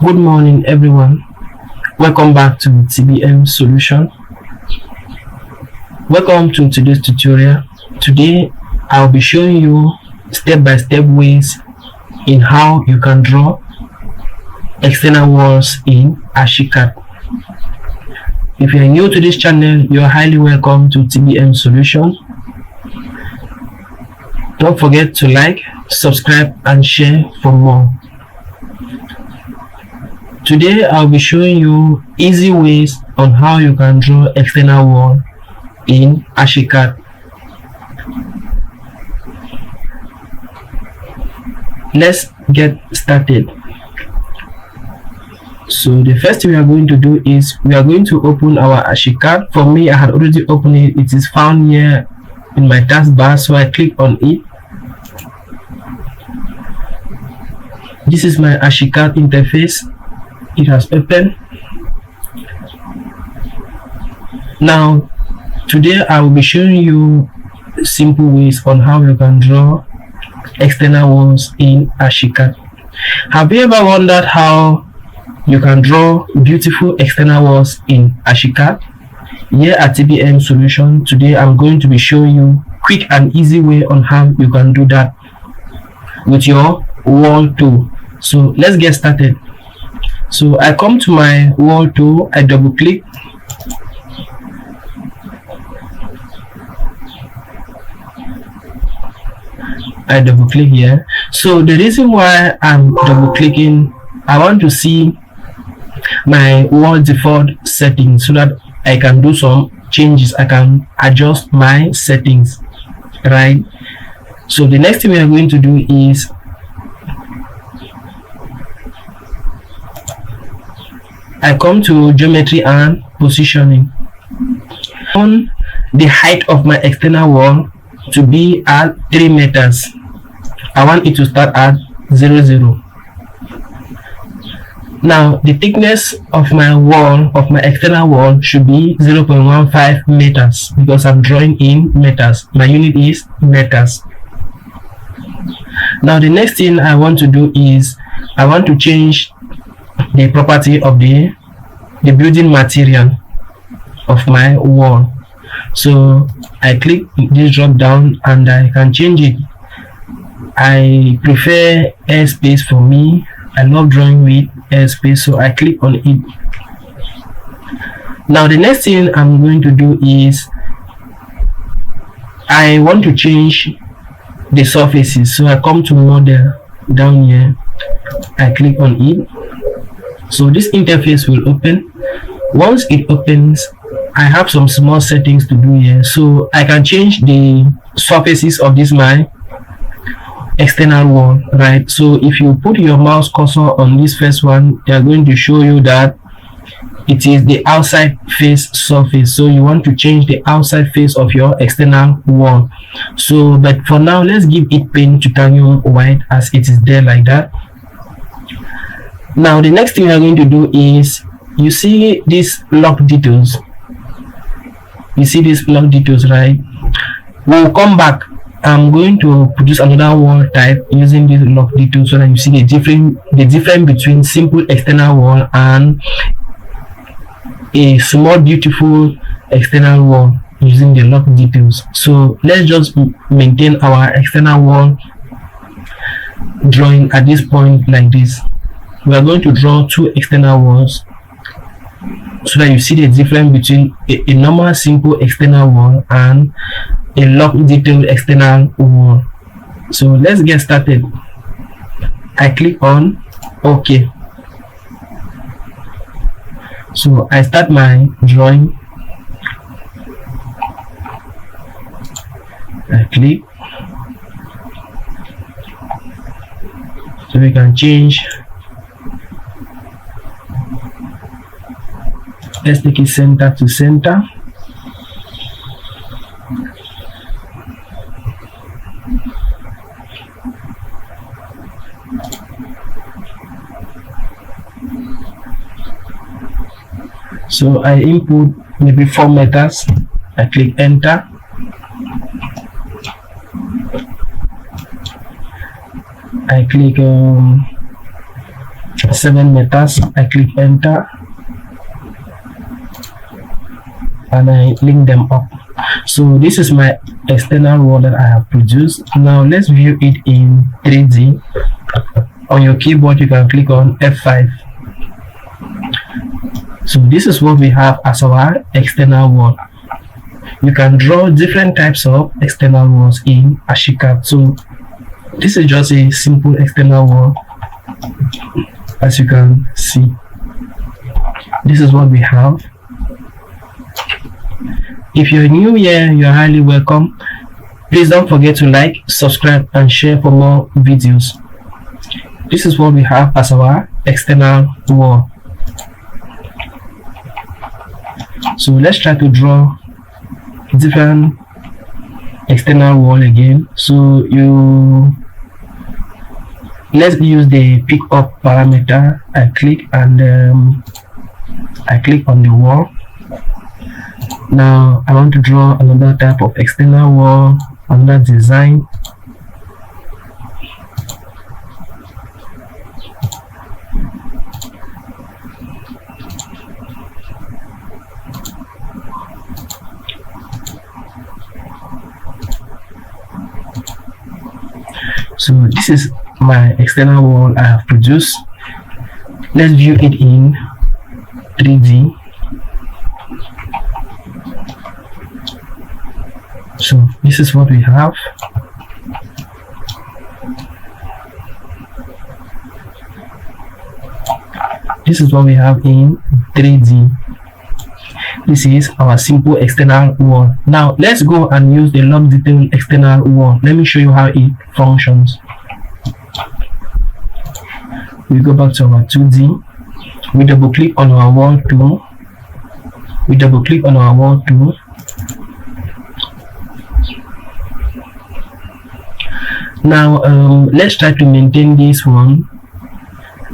Good morning everyone, welcome back to TBM Solution. Welcome to today's tutorial. Today I'll be showing you step-by-step ways in how you can draw external walls in Archicad. If you are new to this channel, you are highly welcome to TBM Solution. Don't forget to like, subscribe and share for more. Today I'll be showing you easy ways on how you can draw external wall in Archicad. Let's get started. So the first thing we are going to do is we are going to open our Archicad. For me, I had already opened it. It is found here in my taskbar, so I click on it. This is my Archicad interface. It has opened. Now today I will be showing you simple ways on how you can draw external walls in Archicad. Have you ever wondered how you can draw beautiful external walls in Archicad? Here at TBM Solution, today I'm going to be showing you quick and easy way on how you can do that with your wall tool. So let's get started. So I come to my wall tool, I double click, here. So the reason why I'm double clicking, I want to see my wall default settings so that I can do some changes. I can adjust my settings, right? So the next thing we are going to do is I come to geometry and positioning. On the height of my external wall to be at 3 meters. I want it to start at 0, 0. Now the thickness of my wall, of my external wall, should be 0.15 meters because I'm drawing in meters. My unit is meters. Now the next thing I want to do is I want to change the property of the building material of my wall. So I click this drop down and I can change it. I prefer airspace for me. I love drawing with airspace, so I click on it. Now the next thing I'm going to do is I want to change the surfaces, so I come to model down here, I click on it. So this interface will open. Once it opens, I have some small settings to do here, so I can change the surfaces of this my external wall, right? So if you put your mouse cursor on this first one, they are going to show you that it is the outside face surface, so you want to change the outside face of your external wall. So but for now, let's give it paint titanium white as it is there like that. Now the next thing we are going to do is, you see these lock details, right? We'll come back. I'm going to produce another wall type using this lock detail so that you see the difference between simple external wall and a small beautiful external wall using the lock details. So let's just maintain our external wall drawing at this point like this. We are going to draw 2 external walls so that you see the difference between a normal simple external wall and a lock detailed external wall. So let's get started. I click on OK. So I start my drawing. I click. So we can change. Let's take it center to center. So I input maybe 4 meters. I click enter. I click 7 meters. I click enter and I link them up. So this is my external wall that I have produced. Now let's view it in 3D. On your keyboard you can click on F5. So this is what we have as our external wall. You can draw different types of external walls in Archicad. So this is just a simple external wall. As you can see, this is what we have. If you're new here, you're highly welcome. Please don't forget to like, subscribe and share for more videos. This is what we have as our external wall. So let's try to draw different external wall again. So let's use the pick up parameter. I click and I click on the wall. Now I want to draw another type of external wall, another design. So this is my external wall I have produced. Let's view it in 3D. So this is what we have. This is what we have in 3D. This is our simple external wall. Now let's go and use the log detail external wall. Let me show you how it functions. We go back to our 2D. We double click on our wall tool. We double click on our wall tool. Now let's try to maintain this one.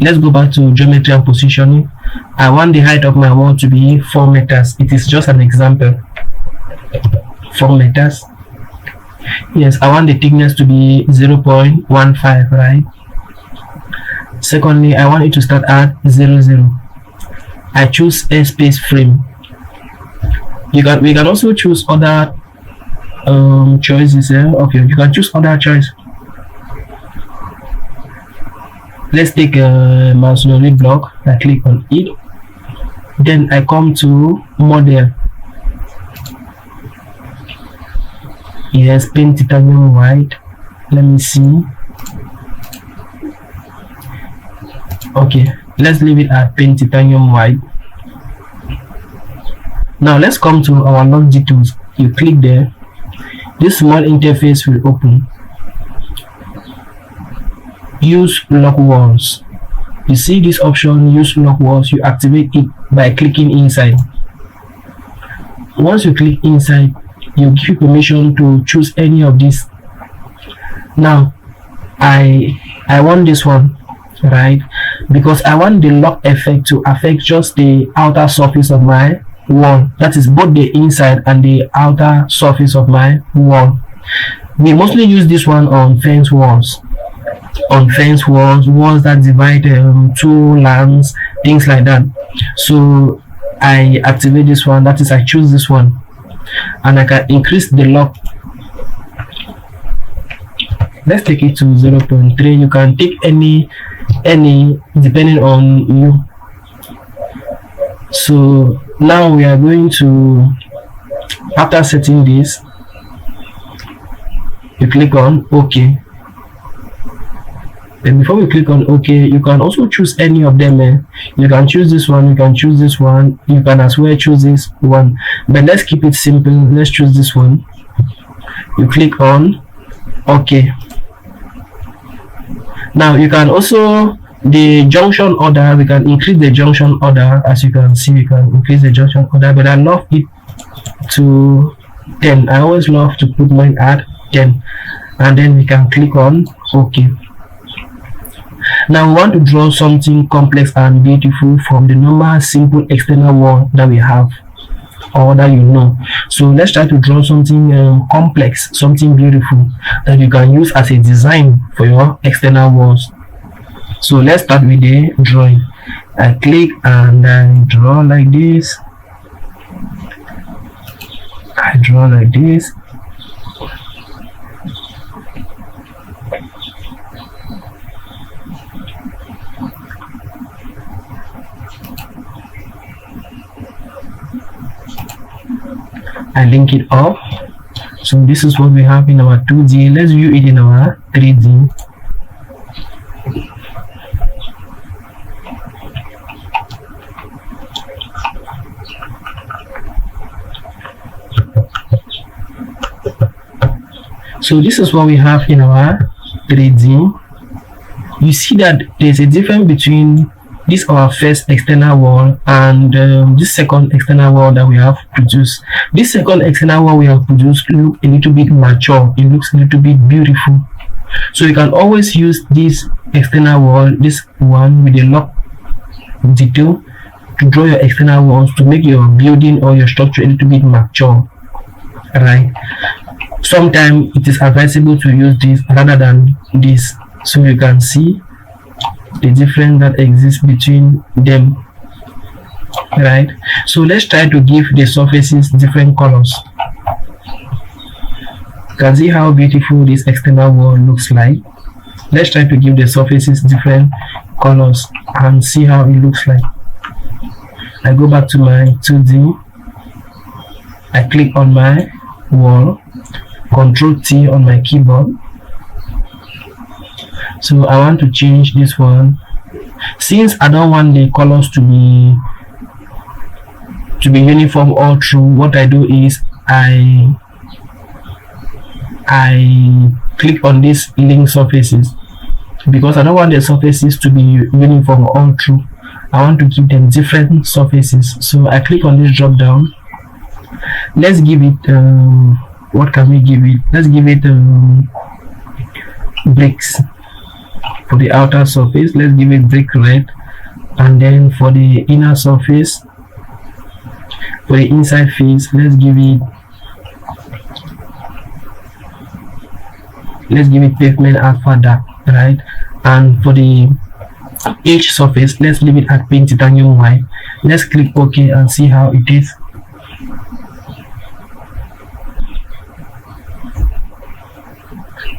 Let's go back to geometry and positioning. I want the height of my wall to be 4 meters. It is just an example. 4 meters. Yes, I want the thickness to be 0.15, right? Secondly, I want it to start at 00. I choose a space frame. We can also choose other choices here. Okay, you can choose other choice. Let's take a masonry block. I click on it. Then I come to model. Yes, paint titanium white. Let me see. Okay, let's leave it at paint titanium white. Now let's come to our log details. You click there. This small interface will open. Use lock walls. You see this option, use lock walls. You activate it by clicking inside. Once you click inside, you give permission to choose any of these. Now I want this one, right? Because I want the lock effect to affect just the outer surface of my wall. That is both the inside and the outer surface of my wall. We mostly use this one on fence walls. On fence walls, walls that divide two lands, things like that. So I activate this one, that is I choose this one, and I can increase the lock. Let's take it to 0.3. You can take any depending on you. So now we are going to, after setting this, you click on OK. And before we click on OK, you can also choose any of them. You can choose this one, you can choose this one, you can as well choose this one, but let's keep it simple. Let's choose this one. You click on OK. Now you can also, the junction order, we can increase the junction order. As you can see, we can increase the junction order, but I love it to 10. I always love to put mine at 10, and then we can click on OK. Now we want to draw something complex and beautiful from the normal simple external wall that we have or that you know. So let's try to draw something complex, something beautiful that you can use as a design for your external walls. So let's start with the drawing. I click and I draw like this. I draw like this. I link it up. So this is what we have in our 2D. Let's view it in our 3D. So this is what we have in our 3D. You see that there's a difference between this our first external wall and this second external wall that we have produced. This second external wall we have produced look a little bit mature. It looks a little bit beautiful. So you can always use this external wall, this one with a lock detail, to draw your external walls to make your building or your structure a little bit mature, right? Sometimes it is advisable to use this rather than this, so you can see the difference that exists between them, right? So let's try to give the surfaces different colors. You can see how beautiful this external wall looks like. Let's try to give the surfaces different colors and see how it looks like. I go back to my 2D. I click on my wall, Ctrl T on my keyboard. So I want to change this one. Since I don't want the colors to be uniform all through, what I do is I click on these link surfaces, because I don't want the surfaces to be uniform all through. I want to give them different surfaces. So I click on this drop down. Let's give it what can we give it? Let's give it bricks. For the outer surface, let's give it brick red, and then for the inner surface, for the inside face, let's give it pavement alpha dark, right? And for the edge surface, let's leave it at paint titanium white. Let's click OK and see how it is.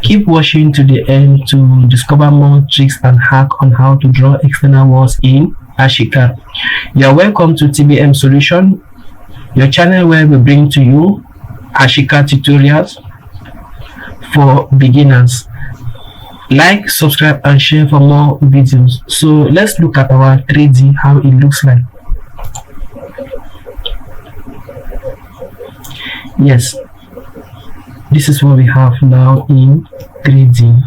Keep watching to the end to discover more tricks and hacks on how to draw external walls in Archicad. You are welcome to TBM Solution, your channel where we bring to you Archicad tutorials for beginners. Like, subscribe and share for more videos. So let's look at our 3D, how it looks like. Yes, this is what we have now in 3D.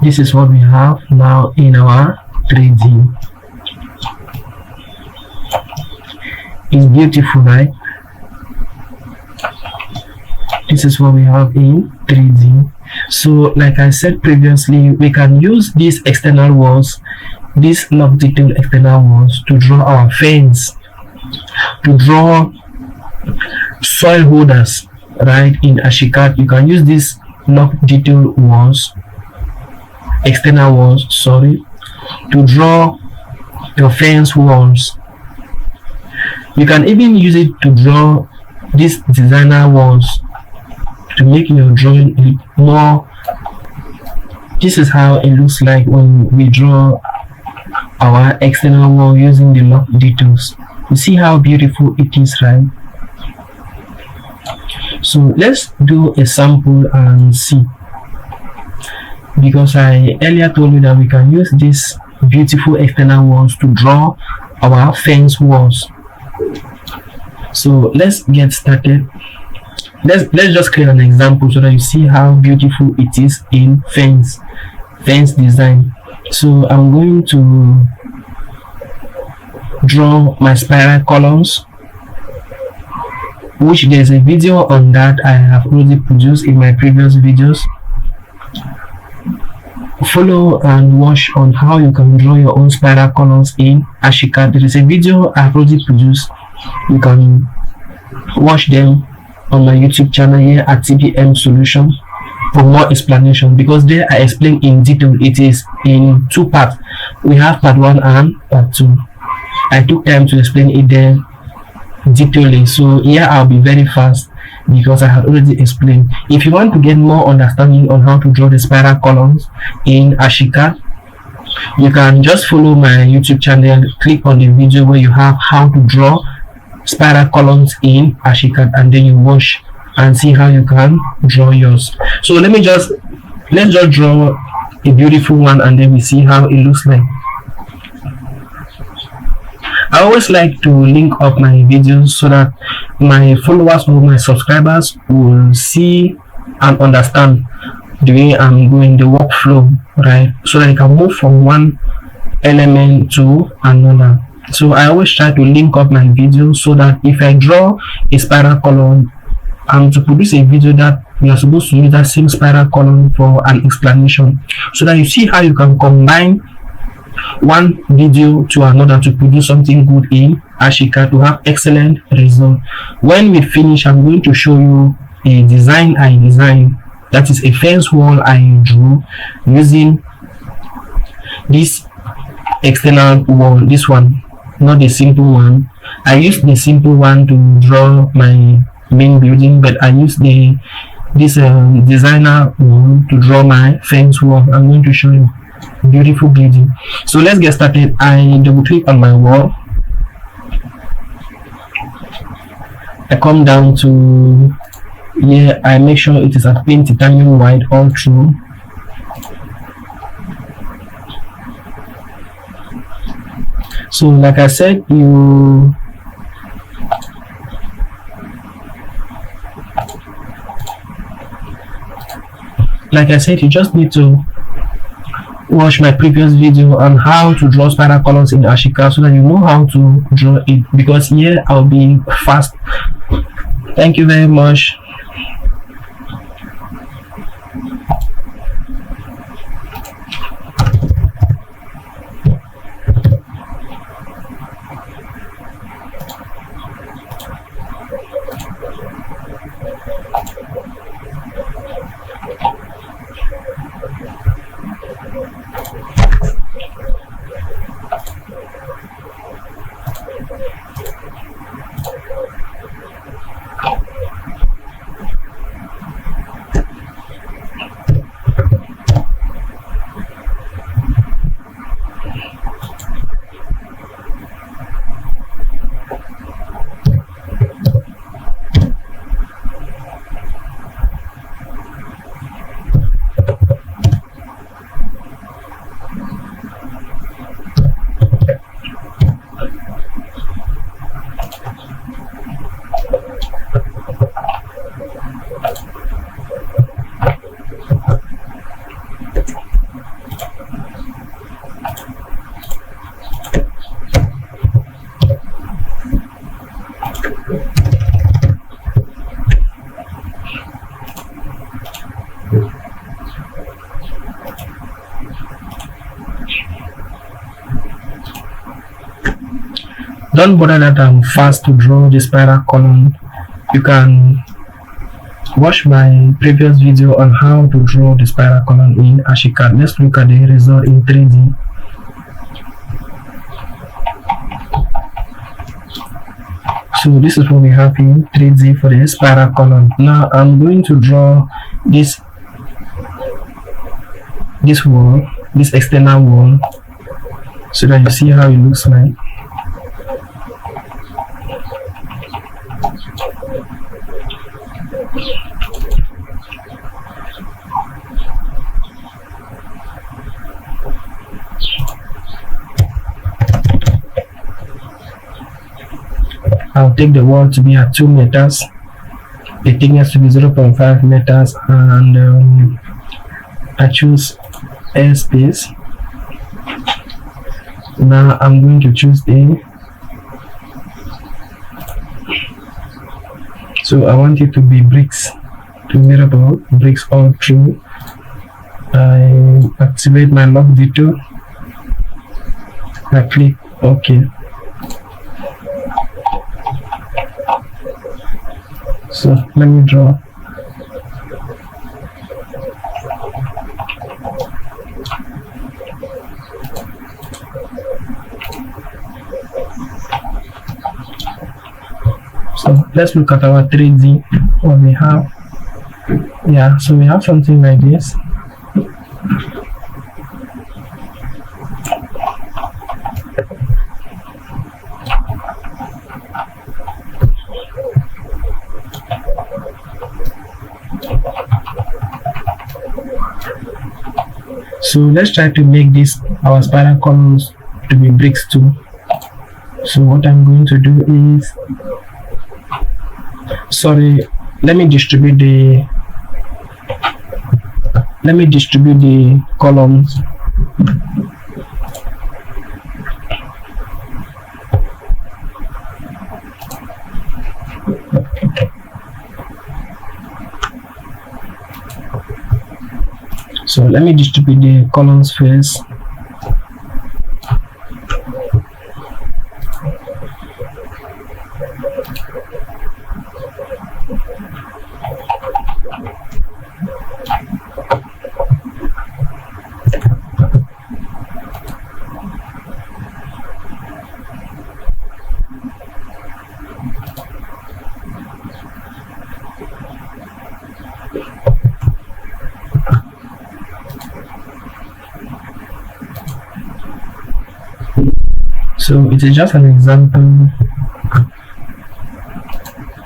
This is what we have now in our 3D. It's beautiful, right? This is what we have in 3D. So like I said previously, we can use these external walls, these lock detail external walls, to draw our fence, to draw soil holders, right? In Archicad you can use these lock detail walls, external walls, sorry, to draw your fence walls. You can even use it to draw these designer walls to make your drawing more. This is how it looks like when we draw our external wall using the lock details. You see how beautiful it is, right? So let's do a sample and see, because I earlier told you that we can use these beautiful external walls to draw our fence walls. So let's get started. Let's just create an example so that you see how beautiful it is in fence design. So I'm going to draw my spiral columns, which there's a video on that I have already produced in my previous videos. Follow and watch on how you can draw your own spiral columns in Archicad. There is a video I've already produced. You can watch them on my YouTube channel here at TBM Solution for more explanation, because there I explain in detail. It is in two parts. We have part 1 and part 2. I took time to explain it there detailedly, so here I'll be very fast because I had already explained. If you want to get more understanding on how to draw the spiral columns in Archicad, you can just follow my YouTube channel, click on the video where you have how to draw spiral columns in Archicad, and then you watch and see how you can draw yours. So let's just draw a beautiful one, and then we see how it looks like. I always like to link up my videos so that my followers or my subscribers will see and understand the way I'm going, the workflow, right? So that you can move from one element to another. So I always try to link up my videos so that if I draw a spiral column, I'm to produce a video that you are supposed to use that same spiral column for an explanation, so that you see how you can combine one video to another to produce something good in Archicad to have excellent result. When we finish, I'm going to show you a design I designed, that is a fence wall I drew using this external wall, this one, not the simple one. I used the simple one to draw my main building, but I used this designer wall to draw my fence wall. I'm going to show you beautiful building. So let's get started. I double click on my wall. I come down to here. I make sure it is at plain titanium white all through. So like I said, you just need to watch my previous video on how to draw spiral columns in Archicad so that you know how to draw it, because here I'll be fast. Thank you very much. Don't bother that I'm fast to draw the spiral column. You can watch my previous video on how to draw the spiral column in Archicad. Let's look at the result in 3D. So this is what we have in 3D for the spiral column. Now I'm going to draw this wall, this external wall, so that you see how it looks like. I'll take the wall to be at 2 meters, the thickness to be 0.5 meters, and I choose airspace. Now I'm going to choose so I want it to be bricks, to mirror bricks all through. I activate my lock detail. I click OK. So let me draw. So let's look at our 3D, what we have. Yeah, so we have something like this. So let's try to make this our spiral columns to be bricks too. So what I'm going to do is, let me distribute the columns. So let me distribute the columns first. So it is just an example,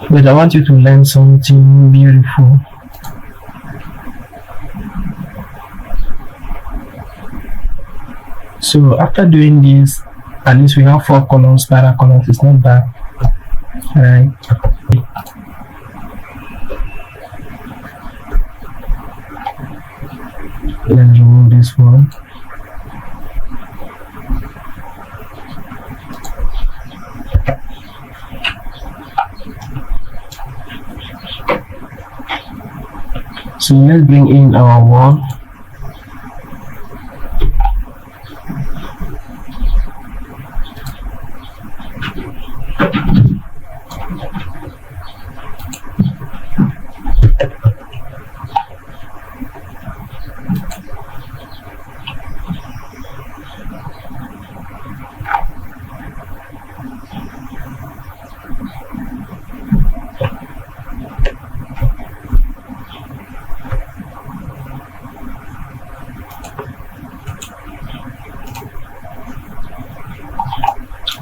but I want you to learn something beautiful. So after doing this, at least we have 4 columns, spiral columns. It's not bad, right? Let's remove this one. So let's bring in our wall.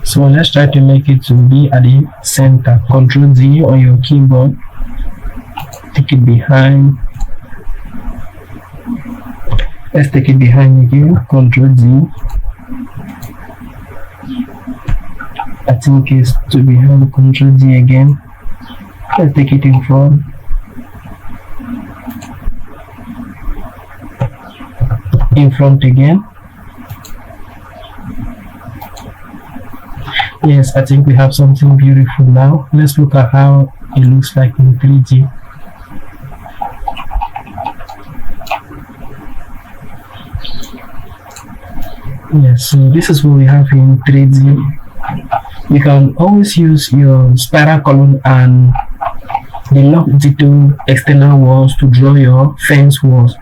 So let's try to make it to be at the center. Control Z on your keyboard, take it behind. Let's take it behind again. Control Z. I think it's to behind. Control Z again. Let's take it in front. In front again. Yes, I think we have something beautiful now. Let's look at how it looks like in 3D. Yes, so this is what we have in 3D. You can always use your spiral column and the lock detail external walls to draw your fence walls.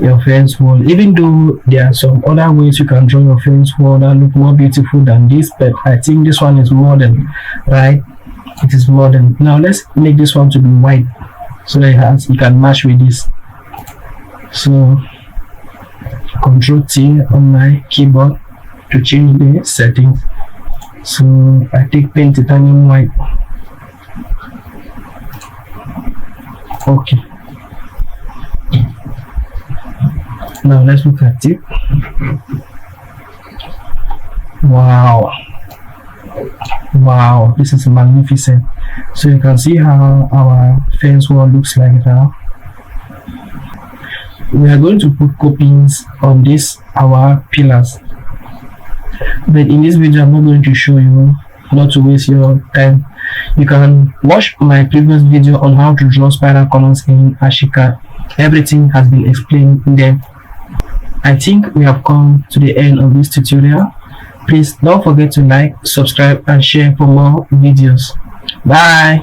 Even though there are some other ways you can draw your fence wall that look more beautiful than this, but I think this one is modern, right? It is modern. Now let's make this one to be white so that it can match with this. So Control T on my keyboard to change the settings. So I take paint titanium white. Okay. Now let's look at it. Wow, this is magnificent. So you can see how our fence wall looks like now. We are going to put copings on our pillars, but in this video I'm not going to show you, not to waste your time. You can watch my previous video on how to draw spiral columns in Archicad. Everything has been explained there. I think we have come to the end of this tutorial. Please don't forget to like, subscribe and share for more videos. Bye.